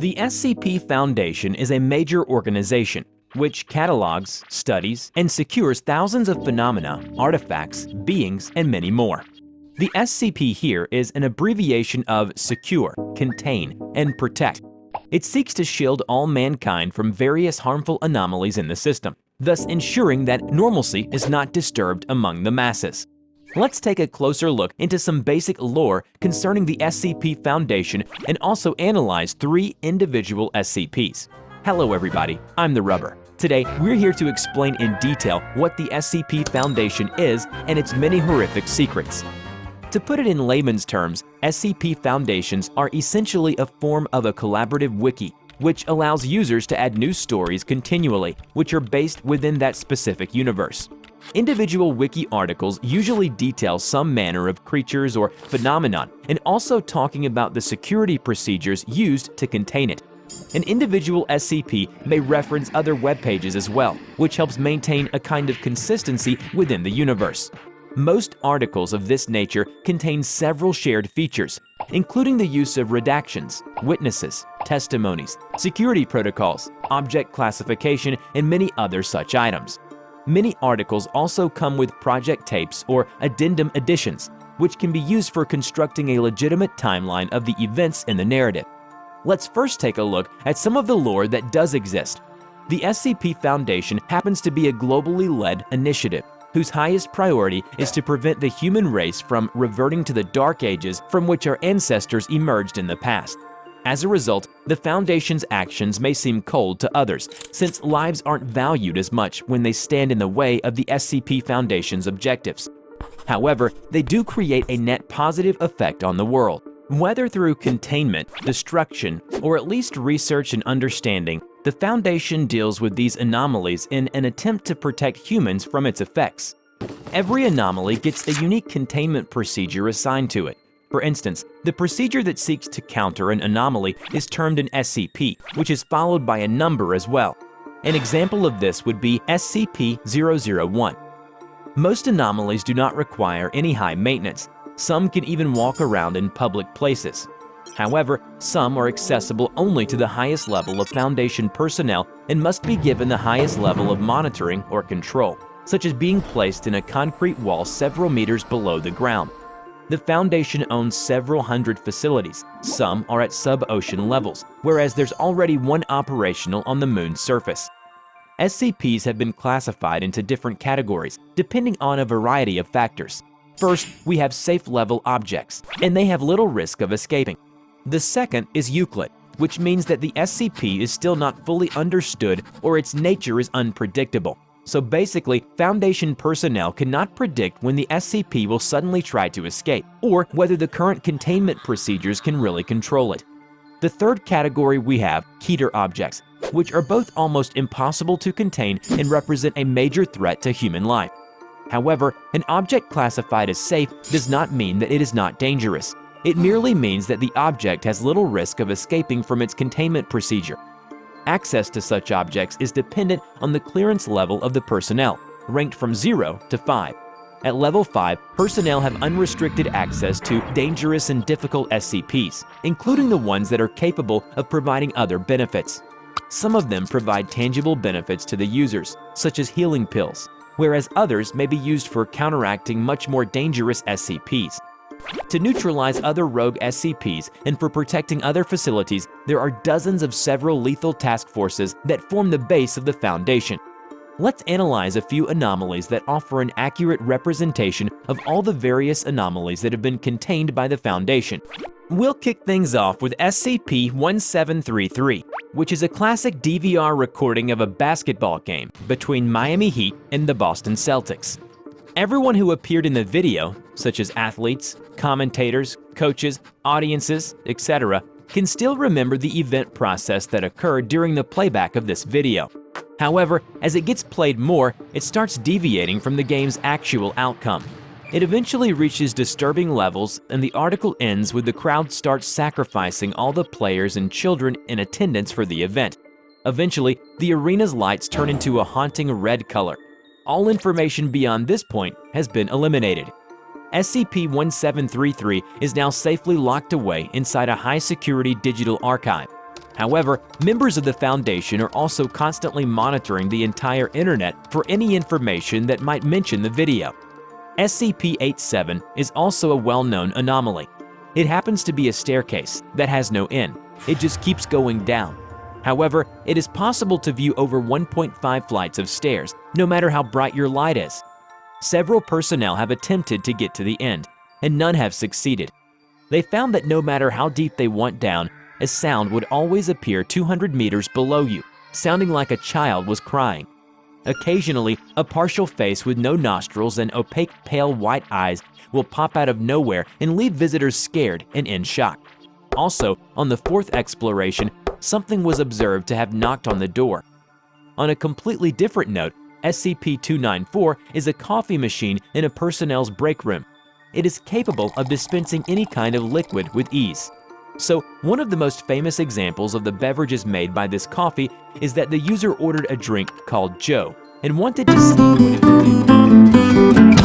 The SCP Foundation is a major organization which catalogs, studies, and secures thousands of phenomena, artifacts, beings, and many more. The SCP here is an abbreviation of Secure, Contain, and Protect. It seeks to shield all mankind from various harmful anomalies in the system, thus ensuring that normalcy is not disturbed among the masses. Let's take a closer look into some basic lore concerning the SCP Foundation and also analyze 3 individual SCPs. Hello everybody, I'm the Rubber. Today, we're here to explain in detail what the SCP Foundation is and its many horrific secrets. To put it in layman's terms, SCP Foundations are essentially a form of a collaborative wiki, which allows users to add new stories continually, which are based within that specific universe. Individual wiki articles usually detail some manner of creatures or phenomenon, and also talking about the security procedures used to contain it. An individual SCP may reference other web pages as well, which helps maintain a kind of consistency within the universe. Most articles of this nature contain several shared features, including the use of redactions, witnesses, testimonies, security protocols, object classification, and many other such items. Many articles also come with project tapes or addendum editions, which can be used for constructing a legitimate timeline of the events in the narrative. Let's first take a look at some of the lore that does exist. The SCP Foundation happens to be a globally led initiative, whose highest priority is to prevent the human race from reverting to the dark ages from which our ancestors emerged in the past. As a result, the Foundation's actions may seem cold to others, since lives aren't valued as much when they stand in the way of the SCP Foundation's objectives. However, they do create a net positive effect on the world. Whether through containment, destruction, or at least research and understanding, the Foundation deals with these anomalies in an attempt to protect humans from its effects. Every anomaly gets a unique containment procedure assigned to it. For instance, the procedure that seeks to counter an anomaly is termed an SCP, which is followed by a number as well. An example of this would be SCP-001. Most anomalies do not require any high maintenance. Some can even walk around in public places. However, some are accessible only to the highest level of Foundation personnel and must be given the highest level of monitoring or control, such as being placed in a concrete wall several meters below the ground. The Foundation owns several hundred facilities. Some are at sub-ocean levels, whereas there's already one operational on the Moon's surface. SCPs have been classified into different categories, depending on a variety of factors. First, we have safe-level objects, and they have little risk of escaping. The second is Euclid, which means that the SCP is still not fully understood or its nature is unpredictable. So basically, Foundation personnel cannot predict when the SCP will suddenly try to escape, or whether the current containment procedures can really control it. The third category we have Keter objects, which are both almost impossible to contain and represent a major threat to human life. However, an object classified as safe does not mean that it is not dangerous. It merely means that the object has little risk of escaping from its containment procedure. Access to such objects is dependent on the clearance level of the personnel, ranked from 0 to 5. At level 5, personnel have unrestricted access to dangerous and difficult SCPs, including the ones that are capable of providing other benefits. Some of them provide tangible benefits to the users, such as healing pills, whereas others may be used for counteracting much more dangerous SCPs. To neutralize other rogue SCPs and for protecting other facilities, there are dozens of several lethal task forces that form the base of the Foundation. Let's analyze a few anomalies that offer an accurate representation of all the various anomalies that have been contained by the Foundation. We'll kick things off with SCP-1733, which is a classic DVR recording of a basketball game between Miami Heat and the Boston Celtics. Everyone who appeared in the video, such as athletes, commentators, coaches, audiences, etc., can still remember the event process that occurred during the playback of this video. However, as it gets played more, it starts deviating from the game's actual outcome. It eventually reaches disturbing levels, and the article ends with the crowd starts sacrificing all the players and children in attendance for the event. Eventually, the arena's lights turn into a haunting red color. All information beyond this point has been eliminated. SCP-1733 is now safely locked away inside a high-security digital archive. However, members of the Foundation are also constantly monitoring the entire internet for any information that might mention the video. SCP-87 is also a well-known anomaly. It happens to be a staircase that has no end. It just keeps going down. However, it is possible to view over 1.5 flights of stairs, no matter how bright your light is. Several personnel have attempted to get to the end, and none have succeeded. They found that no matter how deep they went down, a sound would always appear 200 meters below you, sounding like a child was crying. Occasionally, a partial face with no nostrils and opaque pale white eyes will pop out of nowhere and leave visitors scared and in shock. Also, on the fourth exploration, something was observed to have knocked on the door. On a completely different note, SCP-294 is a coffee machine in a personnel's break room. It is capable of dispensing any kind of liquid with ease. So, one of the most famous examples of the beverages made by this coffee is that the user ordered a drink called Joe and wanted to see what it would do.